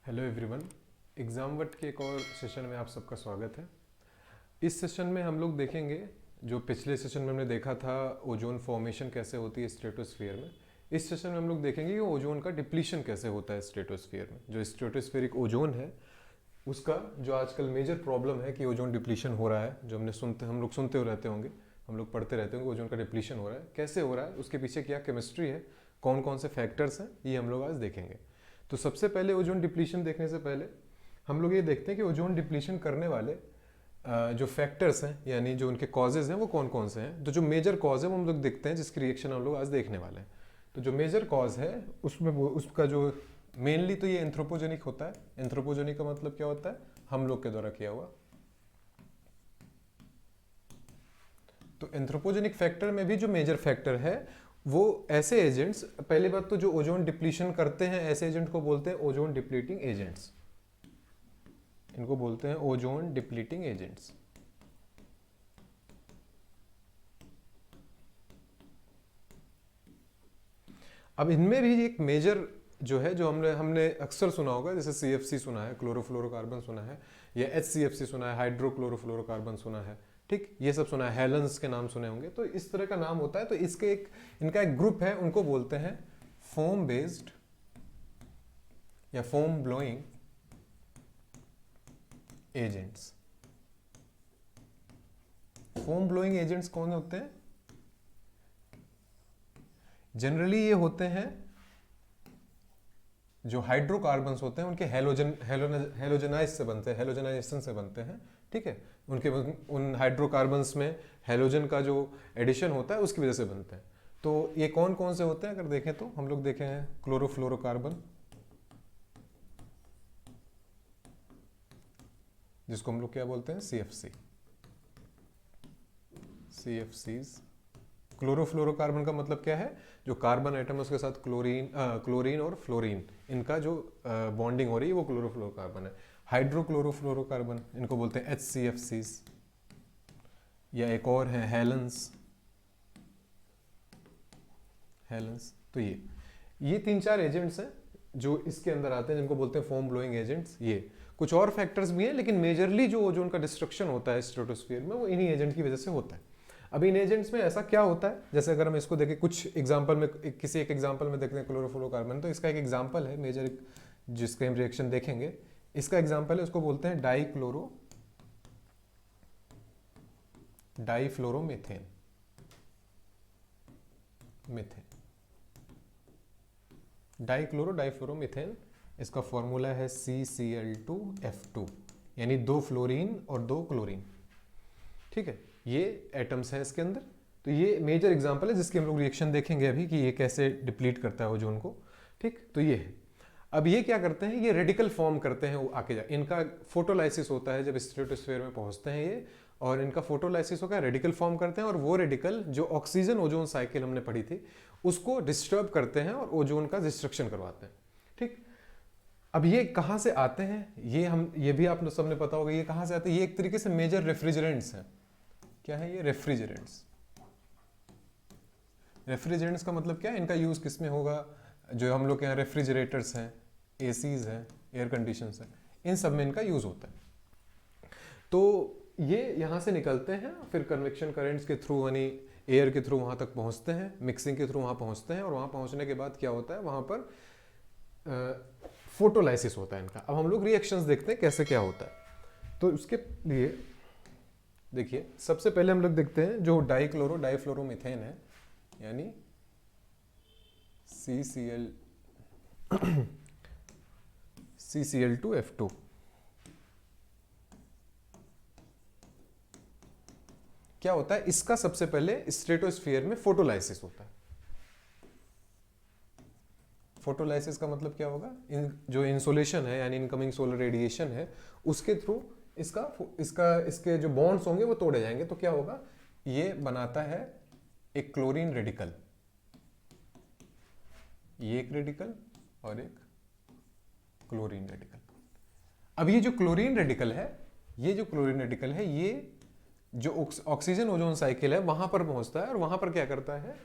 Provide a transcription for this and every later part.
Hello everyone. Exam what के एक और सेशन में आप सबका स्वागत है। इस सेशन में हम लोग देखेंगे जो पिछले सेशन में हमने देखा था ओजोन फॉर्मेशन कैसे होती है स्ट्रेटोस्फीयर में। इस सेशन में हम लोग देखेंगे कि ओजोन का डिप्लीशन कैसे होता है स्ट्रेटोस्फीयर में। जो स्ट्रेटोस्फेरिक ओजोन है उसका जो आजकल मेजर प्रॉब्लम है कि ओजोन डिप्लीशन हो रहा है, जो हम लोग सुनते रहते होंगे, हम लोग पढ़ते रहते होंगे, ओजोन का डिप्लीशन हो रहा है, कैसे हो रहा है, उसके पीछे क्या केमिस्ट्री है, कौन कौन से फैक्टर्स हैं, ये हम लोग आज देखेंगे। तो सबसे पहले ओजोन डिप्लीशन देखने से पहले हम लोग ये देखते हैं कि ओजोन डिप्लीशन करने वाले जो फैक्टर्स हैं यानी जो उनके कॉजेज हैं वो कौन कौन से हैं। तो जो मेजर कॉज है वो हम लोग देखते हैं, जिसकी रिएक्शन हम लोग आज देखने वाले हैं। तो जो मेजर कॉज है उसमें उसका जो मेनली तो ये एंथ्रोपोजेनिक होता है। एंथ्रोपोजेनिक का मतलब क्या होता है? हम लोग के द्वारा किया हुआ। तो एंथ्रोपोजेनिक फैक्टर में भी जो मेजर फैक्टर है वो ऐसे एजेंट्स, पहली बात तो जो ओजोन डिप्लीशन करते हैं ऐसे एजेंट को बोलते हैं ओजोन डिप्लीटिंग एजेंट्स। इनको बोलते हैं ओजोन डिप्लीटिंग एजेंट्स। अब इनमें भी एक मेजर जो है, जो हमने अक्सर सुना होगा, जैसे CFC सुना है, क्लोरोफ्लोरोकार्बन सुना है, या HCFC सुना है, हाइड्रोक्लोरोफ्लोरोकार्बन सुना है, ठीक, ये सब सुना है, हेलेंस के नाम सुने होंगे। तो इस तरह का नाम होता है। तो इनका एक ग्रुप है, उनको बोलते हैं फोम बेस्ड या foam blowing agents. Foam blowing agents कौन होते हैं? जनरली ये होते हैं जो हाइड्रोकार्बन्स होते हैं, उनके हेलोजनाइज से बनते हैं, हेलोजनाइजेशन से बनते हैं, ठीक है। उनके उन हाइड्रोकार्बन्स में हेलोजन का जो एडिशन होता है उसकी वजह से बनते हैं। तो ये कौन कौन से होते हैं अगर देखें तो हम लोग देखे हैं क्लोरोफ्लोरोकार्बन, जिसको हम लोग क्या बोलते हैं? CFCs। क्लोरोफ्लोरोकार्बन का मतलब क्या है? जो कार्बन एटम है उसके साथ क्लोरीन और फ्लोरीन, इनका जो बॉन्डिंग हो रही है वो क्लोरोफ्लोरोकार्बन है। हाइड्रोक्लोरोफ्लोरोकार्बन, इनको बोलते हैं HCFCs, या एक और है हेलेंस। तो ये 3-4 एजेंट्स हैं जो इसके अंदर आते हैं, जिनको बोलते हैं फोम ब्लोइंग एजेंट्स। ये कुछ और फैक्टर्स भी हैं, लेकिन मेजरली जो ओजोन का डिस्ट्रक्शन होता है स्ट्रेटोस्फीयर में वो इन्हीं एजेंट की वजह से होता है। अब इन एजेंट्स में ऐसा क्या होता है, जैसे अगर हम इसको देखें कुछ एग्जांपल में, किसी एक एग्जांपल में देखते हैं क्लोरोफ्लोरोकार्बन, तो इसका एक एग्जांपल है मेजर, जिसके हम रिएक्शन देखेंगे। इसका एग्जांपल है, उसको बोलते हैं डाईफ्लोरोमीथेन। डाईफ्लोरोमीथेन, इसका फॉर्मूला है CCl2F2, यानी 2 फ्लोरीन और 2 क्लोरीन, ठीक है। ये एटम्स हैं इसके अंदर। तो ये मेजर एग्जांपल है जिसके हम लोग रिएक्शन देखेंगे अभी कि ये कैसे डिप्लीट करता है ओजोन को, ठीक। तो ये है। अब ये क्या करते हैं? ये रेडिकल फॉर्म करते हैं, वो आके जा इनका फोटोलाइसिस होता है जब स्ट्रेटोस्फीयर में पहुंचते हैं ये, और इनका फोटोलाइसिस होकर रेडिकल फॉर्म करते हैं, और वो रेडिकल जो ऑक्सीजन ओजोन साइकिल हमने पढ़ी थी उसको डिस्टर्ब करते हैं और ओजोन का डिस्ट्रक्शन करवाते हैं, ठीक। अब ये कहाँ से आते हैं? ये भी आप सबने पता होगा ये कहाँ से आते हैं। ये एक तरीके से मेजर रेफ्रिजरेंट्स हैं। क्या है ये? रेफ्रिजरेंट्स का मतलब क्या है? इनका यूज किस में होगा? जो हम लोग के यहाँ रेफ्रिजरेटर्स हैं, ACs हैं, एयर कंडीशनर्स हैं, इन सब में इनका यूज होता है। तो ये यहाँ से निकलते हैं, फिर कन्वेक्शन करेंट्स के थ्रू, यानी एयर के थ्रू वहाँ तक पहुँचते हैं, मिक्सिंग के थ्रू वहाँ पहुँचते हैं, और वहाँ पहुँचने के बाद क्या होता है? वहाँ पर फोटोलाइसिस होता है इनका। अब हम लोग रिएक्शंस देखते हैं कैसे क्या होता है। तो उसके लिए देखिए, सबसे पहले हम लोग देखते हैं जो डाईफ्लोरोमीथेन है, यानी CCl2F2। क्या होता है? इसका सबसे पहले स्ट्रेटोस्फीयर में फोटोलाइसिस होता है। फोटोलाइसिस का मतलब क्या होगा? जो इंसोलेशन है यानी इनकमिंग सोलर रेडिएशन है उसके थ्रू इसके जो बॉन्ड्स होंगे वो तोड़े जाएंगे। तो क्या होगा? ये बनाता है एक क्लोरीन रेडिकल, ये एक रेडिकल और एक क्लोरीन रेडिकल। अब ये जो क्लोरीन रेडिकल है ये जो ऑक्सीजन ओजोन साइकिल है वहां पर पहुंचता है, और वहां पर क्या करता है?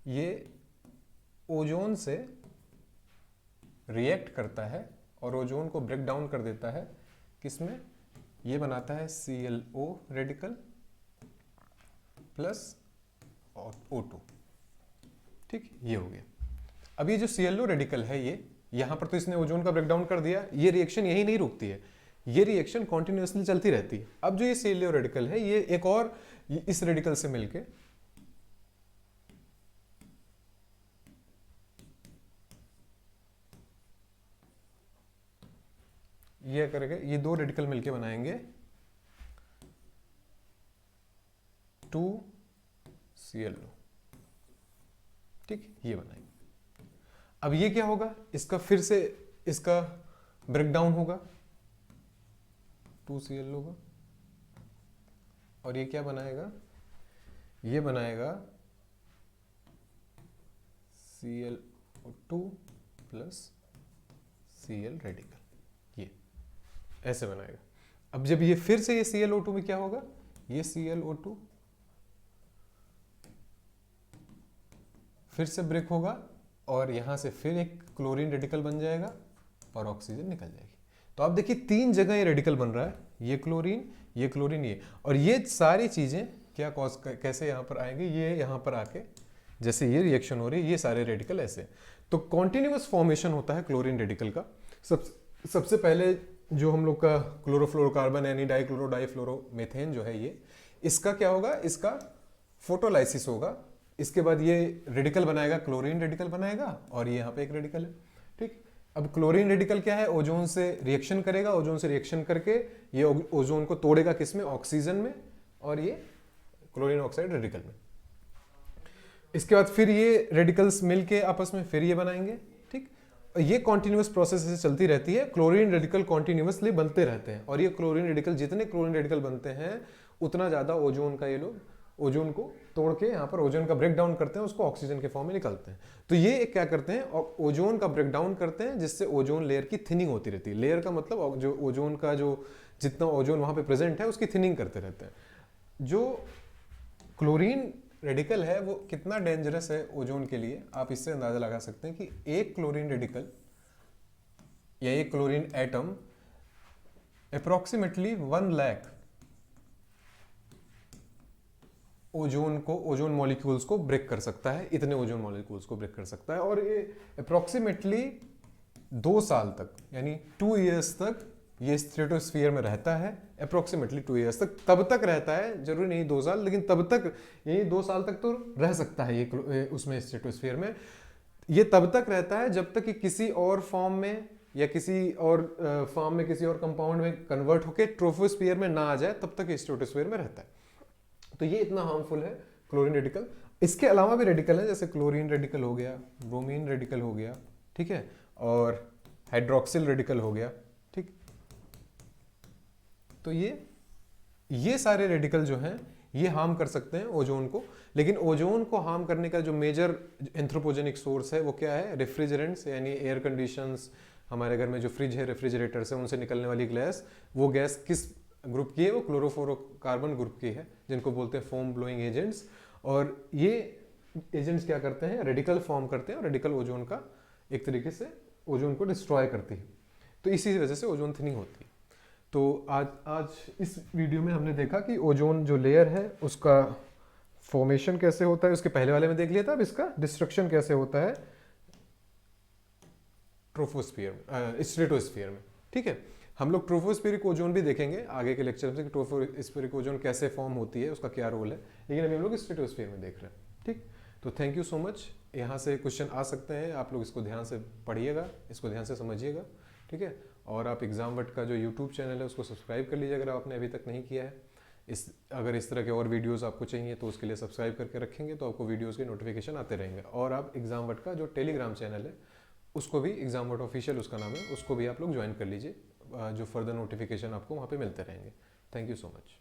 ये ओजोन से रिएक्ट करता है और ओजोन को ब्रेक डाउन कर देता है किसमें, ये बनाता है ClO रेडिकल प्लस O2। ठीक, ये हो गया। अब ये जो ClO रेडिकल है, ये यहां पर तो इसने ओजोन का ब्रेकडाउन कर दिया, ये रिएक्शन यही नहीं रुकती है, ये रिएक्शन कॉन्टिन्यूसली चलती रहती है। अब जो ये ClO रेडिकल है, ये एक और इस रेडिकल से मिलके ये करेगा, ये दो रेडिकल मिलके बनाएंगे 2ClO। ठीक, ये बनाएंगे। अब ये क्या होगा, इसका फिर से इसका ब्रेकडाउन होगा 2ClO का, और ये क्या बनाएगा, ये बनाएगा ClO2 प्लस Cl रेडिकल, ये ऐसे बनाएगा। अब जब ये फिर से ये ClO2 में क्या होगा, ये ClO2 फिर से ब्रेक होगा और यहां से फिर एक क्लोरीन रेडिकल बन जाएगा और ऑक्सीजन निकल जाएगी। तो आप देखिए 3 जगह ये रेडिकल बन रहा है, ये क्लोरीन, ये, और ये सारी चीजें क्या कॉज कैसे यहां पर आएंगे, ये यहां पर आके जैसे ये रिएक्शन हो रही है, ये सारे रेडिकल ऐसे। तो कॉन्टिन्यूअस फॉर्मेशन होता है क्लोरीन रेडिकल का। सबसे पहले जो हम लोग का क्लोरोफ्लोरोकार्बन यानी डाइक्लोरो डाइफ्लोरोमेथेन जो है, ये इसका क्या होगा, इसका फोटोलाइसिस होगा। इसके बाद ये रेडिकल बनाएगा, क्लोरीन रेडिकल बनाएगा, और ये यहाँ पे एक रेडिकल है। ठीक, अब क्लोरीन रेडिकल क्या है, ओजोन से रिएक्शन करेगा, ओजोन से रिएक्शन करके ये ओजोन को तोड़ेगा किसमें, ऑक्सीजन में, और ये क्लोरीन ऑक्साइड रेडिकल में। इसके बाद फिर ये रेडिकल्स मिलके आपस में फिर ये बनाएंगे। ठीक, ये कॉन्टिन्यूअस प्रोसेस से चलती रहती है, क्लोरीन रेडिकल कॉन्टिन्यूअसली बनते रहते हैं, और ये क्लोरीन रेडिकल, जितने क्लोरीन रेडिकल बनते हैं उतना ज्यादा ओजोन का, ये लोग ओजोन को तोड़ के यहाँ पर ओजोन का ब्रेक डाउन करते हैं, उसको ऑक्सीजन के फॉर्म में निकालते हैं। तो ये क्या करते हैं, ओजोन का ब्रेक डाउन करते हैं, जिससे ओजोन लेयर की थिनिंग होती रहती है। लेयर का मतलब जो ओजोन का जो जितना ओजोन वहां पे प्रेजेंट है उसकी थिनिंग करते रहते हैं। जो क्लोरीन रेडिकल है वो कितना डेंजरस है ओजोन के लिए, आप इससे अंदाजा लगा सकते हैं कि एक क्लोरीन रेडिकल या एक chlorine atom approximately 1 lakh ozone molecules को ब्रेक कर सकता है, इतने ओजोन मॉलिक्यूल्स को ब्रेक कर सकता है। और ये अप्रोक्सीमेटली 2 साल तक यानी 2 इयर्स तक ये स्ट्रेटोस्फीयर में रहता है, अप्रोक्सीमेटली 2 इयर्स तक, तब तक रहता है, जरूरी नहीं 2 साल, लेकिन तब तक, यही 2 साल तक तो रह सकता है ये उसमें स्ट्रेटोस्फीयर में। ये तब तक रहता है जब तक कि किसी और फॉर्म में या किसी और फॉर्म में किसी और कंपाउंड में कन्वर्ट होकर ट्रोपोस्फीयर में ना आ जाए, तब तक स्ट्रेटोस्फीयर में रहता है। तो ये इतना हार्मफुल है क्लोरीन रेडिकल। इसके अलावा भी रेडिकल है, जैसे क्लोरीन रेडिकल हो गया, ब्रोमीन रेडिकल हो गया, ठीक है, और हाइड्रोक्सिल रेडिकल हो गया। ठीक, तो ये सारे रेडिकल जो हैं ये हार्म कर सकते हैं ओजोन को। लेकिन ओजोन को हार्म करने का जो मेजर एंथ्रोपोजेनिक सोर्स है वो क्या है, रेफ्रिजरेंट्स यानी एयर कंडीशंस, हमारे घर में जो फ्रिज है, रेफ्रिजरेटर्स है, उनसे निकलने वाली गैस, वो गैस किस ग्रुप की है, वो क्लोरोफ्लोरोकार्बन ग्रुप की है, जिनको बोलते हैं फोम ब्लोइंग एजेंट्स। और ये एजेंट्स क्या करते हैं, रेडिकल फॉर्म करते हैं, और रेडिकल ओजोन का एक तरीके से ओजोन को डिस्ट्रॉय करती है। तो इसी वजह से ओजोन थिनिंग होती है। तो आज इस वीडियो में हमने देखा कि ओजोन जो लेयर है उसका फॉर्मेशन कैसे होता है, उसके पहले वाले में देख लिया था। अब इसका डिस्ट्रक्शन कैसे होता है ट्रोपोस्फीयर स्ट्रेटोस्फीयर में। ठीक है, हम लोग ट्रोपोस्फेरिक ओजोन भी देखेंगे आगे के लेक्चर में कि ट्रोपोस्फेरिक ओजोन कैसे फॉर्म होती है, उसका क्या रोल है, लेकिन अभी हम लोग स्ट्रेटोस्फीयर में देख रहे हैं। ठीक, तो थैंक यू सो मच। यहाँ से क्वेश्चन आ सकते हैं, आप लोग इसको ध्यान से पढ़िएगा, इसको ध्यान से समझिएगा। ठीक है, और आप एग्जाम का जो यूट्यूब चैनल है उसको सब्सक्राइब कर लीजिए अगर आपने अभी तक नहीं किया है। अगर इस तरह के और वीडियोस आपको चाहिए तो उसके लिए सब्सक्राइब करके रखेंगे तो आपको वीडियोस के नोटिफिकेशन आते रहेंगे। और आप एग्जाम का जो टेलीग्राम चैनल है उसको भी, एग्जाम ऑफिशियल उसका नाम है, उसको भी आप लोग ज्वाइन कर लीजिए, जो फर्दर नोटिफिकेशन आपको वहाँ पे मिलते रहेंगे। Thank you so much.